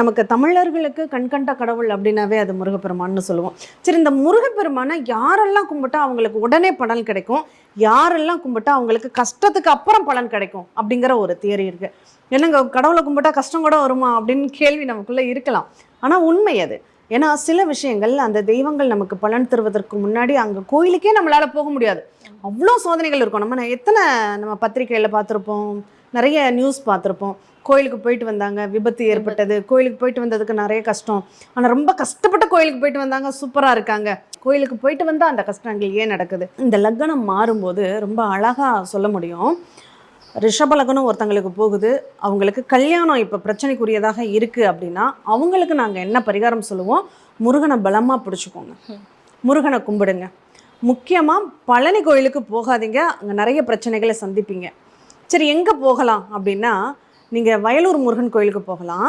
நமக்கு தமிழர்களுக்கு கண்கண்ட கடவுள் அப்படின்னாவே அது முருகப்பெருமான்னு சொல்லுவோம். சரி, இந்த முருகப்பெருமானை யாரெல்லாம் கும்பிட்டா அவங்களுக்கு உடனே பலன் கிடைக்கும், யாரெல்லாம் கும்பிட்டா அவங்களுக்கு கஷ்டத்துக்கு அப்புறம் பலன் கிடைக்கும் அப்படிங்கிற ஒரு தியரி இருக்கு. என்னங்க கடவுளை கும்பிட்டா கஷ்டம் கூட வருமா அப்படின்னு கேள்வி நமக்குள்ள இருக்கலாம். ஆனால் உண்மை அது. ஏன்னா சில விஷயங்கள் அந்த தெய்வங்கள் நமக்கு பலன் தருவதற்கு முன்னாடி அங்கே கோயிலுக்கே நம்மளால போக முடியாது. அவ்வளோ சோதனைகள் இருக்கும். நம்ம பத்திரிகையில் பார்த்துருப்போம், நிறைய நியூஸ் பார்த்துருப்போம். கோயிலுக்கு போயிட்டு வந்தாங்க, விபத்து ஏற்பட்டது, கோயிலுக்கு போயிட்டு வந்ததுக்கு நிறைய கஷ்டம், ஆனால் ரொம்ப கஷ்டப்பட்டு கோயிலுக்கு போயிட்டு வந்தாங்க, சூப்பராக இருக்காங்க. கோயிலுக்கு போயிட்டு வந்தால் அந்த கஷ்டங்கள் ஏன் நடக்குது? இந்த லக்னம் மாறும்போது ரொம்ப அழகாக சொல்ல முடியும். ரிஷப லக்னம் ஒருத்தங்களுக்கு போகுது, அவங்களுக்கு கல்யாணம் இப்போ பிரச்சனைக்குரியதாக இருக்குது அப்படின்னா அவங்களுக்கு நாங்கள் என்ன பரிகாரம் சொல்லுவோம்? முருகனை பலமாக பிடிச்சிக்கோங்க, முருகனை கும்பிடுங்க. முக்கியமாக பழனி கோயிலுக்கு போகாதீங்க, அங்கே நிறைய பிரச்சனைகளை சந்திப்பீங்க. சரி, எங்கே போகலாம் அப்படின்னா நீங்கள் வயலூர் முருகன் கோயிலுக்கு போகலாம்.